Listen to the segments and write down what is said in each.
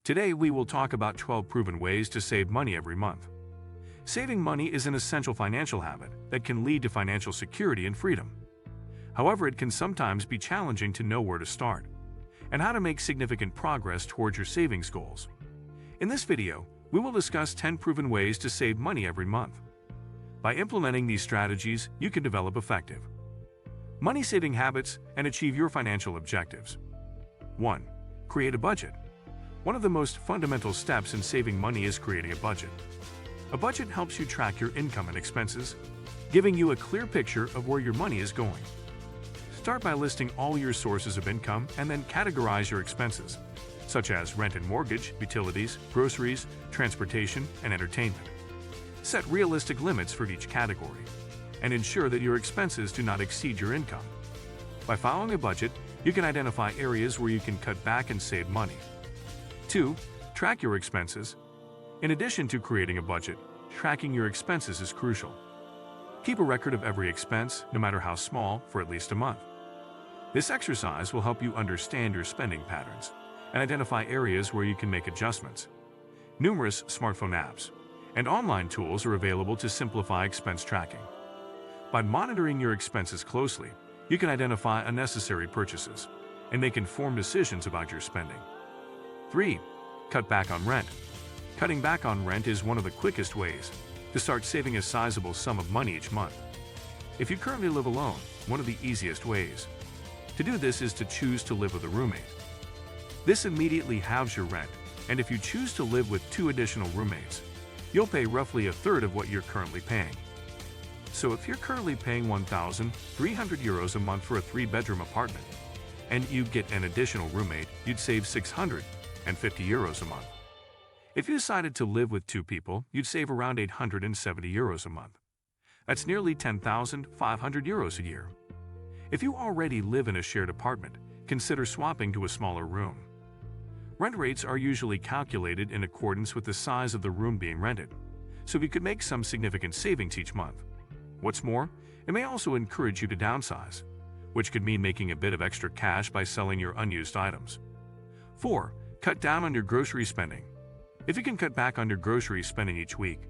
Today we will talk about 12 proven ways to save money every month. Saving money is an essential financial habit that can lead to financial security and freedom. However, it can sometimes be challenging to know where to start and how to make significant progress towards your savings goals. In this video, we will discuss 10 proven ways to save money every month. By implementing these strategies, you can develop effective money-saving habits and achieve your financial objectives. 1. Create a budget. One of the most fundamental steps in saving money is creating a budget. A budget helps you track your income and expenses, giving you a clear picture of where your money is going. Start by listing all your sources of income and then categorize your expenses, such as rent and mortgage, utilities, groceries, transportation, and entertainment. Set realistic limits for each category and ensure that your expenses do not exceed your income. By following a budget, you can identify areas where you can cut back and save money. 2. Track your expenses. In addition to creating a budget, tracking your expenses is crucial. Keep a record of every expense, no matter how small, for at least a month. This exercise will help you understand your spending patterns and identify areas where you can make adjustments. Numerous smartphone apps and online tools are available to simplify expense tracking. By monitoring your expenses closely, you can identify unnecessary purchases and make informed decisions about your spending. 3. Cut back on rent. Cutting back on rent is one of the quickest ways to start saving a sizable sum of money each month. If you currently live alone, one of the easiest ways to do this is to choose to live with a roommate. This immediately halves your rent, and if you choose to live with 2 additional roommates, you'll pay roughly a third of what you're currently paying. So if you're currently paying 1,300 euros a month for a 3-bedroom apartment, and you get an additional roommate, you'd save 650 euros a month. If you decided to live with 2 people, you'd save around 870 euros a month. That's nearly 10,500 euros a year. If you already live in a shared apartment, consider swapping to a smaller room. Rent rates are usually calculated in accordance with the size of the room being rented, so you could make some significant savings each month. What's more, it may also encourage you to downsize, which could mean making a bit of extra cash by selling your unused items. 4. Cut down on your grocery spending. If you can cut back on your grocery spending each week,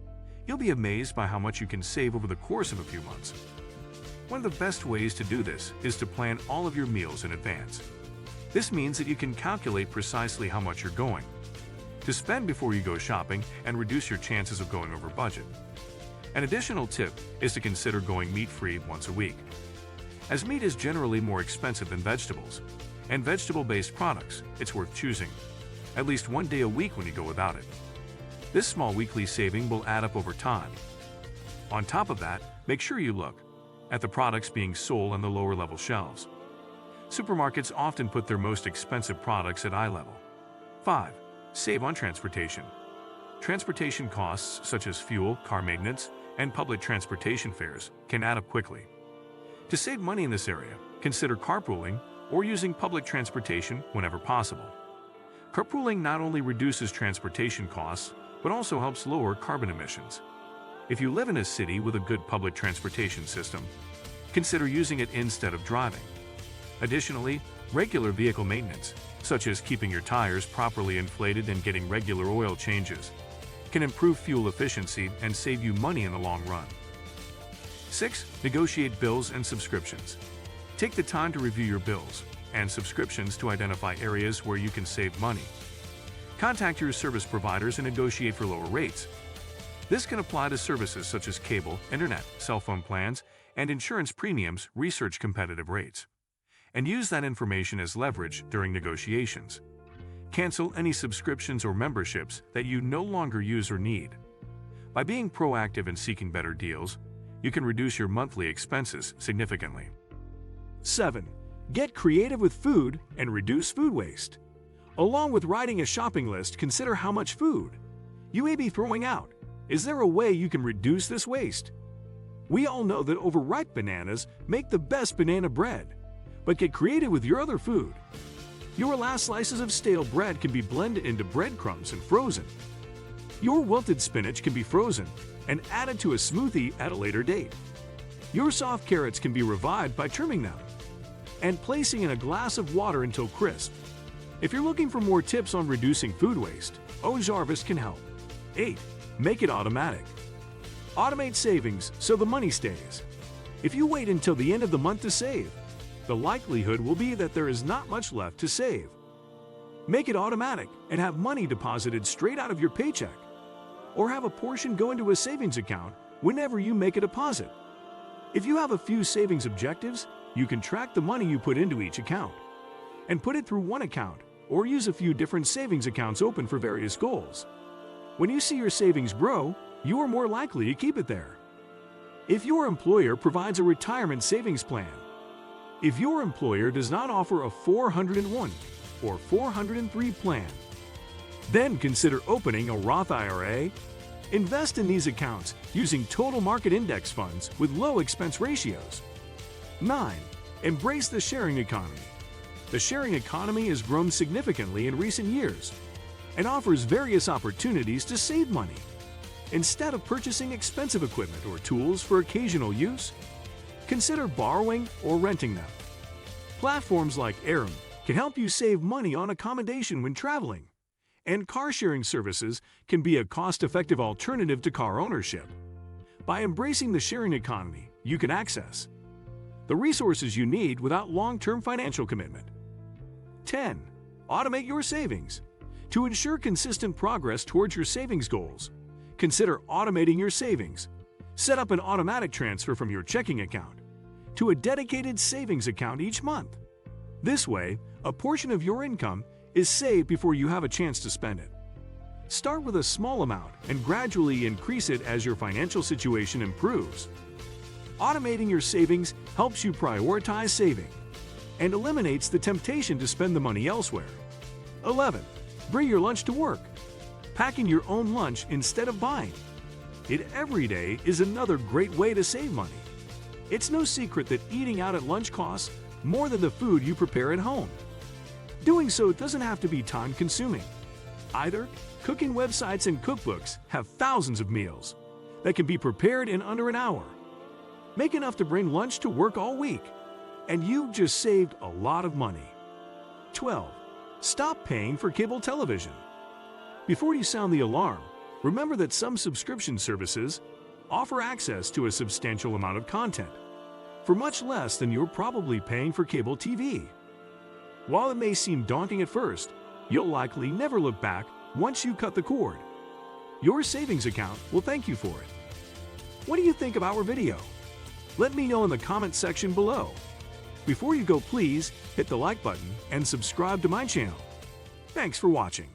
you'll be amazed by how much you can save over the course of a few months. One of the best ways to do this is to plan all of your meals in advance. This means that you can calculate precisely how much you're going to spend before you go shopping and reduce your chances of going over budget. An additional tip is to consider going meat-free once a week. As meat is generally more expensive than vegetables and vegetable-based products, it's worth choosing at least one day a week when you go without it. This small weekly saving will add up over time. On top of that, make sure you look at the products being sold on the lower-level shelves. Supermarkets often put their most expensive products at eye level. 5. Save on transportation. Transportation costs such as fuel, car maintenance, and public transportation fares can add up quickly. To save money in this area, consider carpooling or using public transportation whenever possible. Carpooling not only reduces transportation costs, but also helps lower carbon emissions. If you live in a city with a good public transportation system, consider using it instead of driving. Additionally, regular vehicle maintenance, such as keeping your tires properly inflated and getting regular oil changes, can improve fuel efficiency and save you money in the long run. 6. Negotiate bills and subscriptions. Take the time to review your bills and subscriptions to identify areas where you can save money. Contact your service providers and negotiate for lower rates. This can apply to services such as cable, internet, cell phone plans, and insurance premiums. Research competitive rates and use that information as leverage during negotiations. Cancel any subscriptions or memberships that you no longer use or need. By being proactive and seeking better deals, you can reduce your monthly expenses significantly. 7. Get creative with food and reduce food waste. Along with writing a shopping list, consider how much food you may be throwing out. Is there a way you can reduce this waste? We all know that overripe bananas make the best banana bread, but get creative with your other food. Your last slices of stale bread can be blended into breadcrumbs and frozen. Your wilted spinach can be frozen and added to a smoothie at a later date. Your soft carrots can be revived by trimming them and placing in a glass of water until crisp. If you're looking for more tips on reducing food waste, Jarvis can help. 8. Make it automatic. Automate savings so the money stays. If you wait until the end of the month to save, the likelihood will be that there is not much left to save. Make it automatic and have money deposited straight out of your paycheck, or have a portion go into a savings account whenever you make a deposit. If you have a few savings objectives, you can track the money you put into each account and put it through one account, or use a few different savings accounts open for various goals. When you see your savings grow, you are more likely to keep it there. If your employer provides a retirement savings plan, if your employer does not offer a 401 or 403 plan, then consider opening a Roth IRA. Invest in these accounts using total market index funds with low expense ratios. 9. Embrace the sharing economy. The sharing economy has grown significantly in recent years and offers various opportunities to save money. Instead of purchasing expensive equipment or tools for occasional use, consider borrowing or renting them. Platforms like Aram can help you save money on accommodation when traveling, and car sharing services can be a cost-effective alternative to car ownership. By embracing the sharing economy, you can access the resources you need without long-term financial commitment. 10. Automate your savings. To ensure consistent progress towards your savings goals, consider automating your savings. Set up an automatic transfer from your checking account to a dedicated savings account each month. This way, a portion of your income is saved before you have a chance to spend it. Start with a small amount and gradually increase it as your financial situation improves. Automating your savings helps you prioritize saving and eliminates the temptation to spend the money elsewhere. 11. Bring your lunch to work. Packing your own lunch instead of buying it every day is another great way to save money. It's no secret that eating out at lunch costs more than the food you prepare at home. Doing so doesn't have to be time-consuming. Either, cooking websites and cookbooks have thousands of meals that can be prepared in under an hour. Make enough to bring lunch to work all week, and you've just saved a lot of money. 12. Stop paying for cable television. Before you sound the alarm, remember that some subscription services offer access to a substantial amount of content for much less than you're probably paying for cable TV. While it may seem daunting at first, you'll likely never look back once you cut the cord. Your savings account will thank you for it. What do you think of our video? Let me know in the comment section below. Before you go, please hit the like button and subscribe to my channel. Thanks for watching.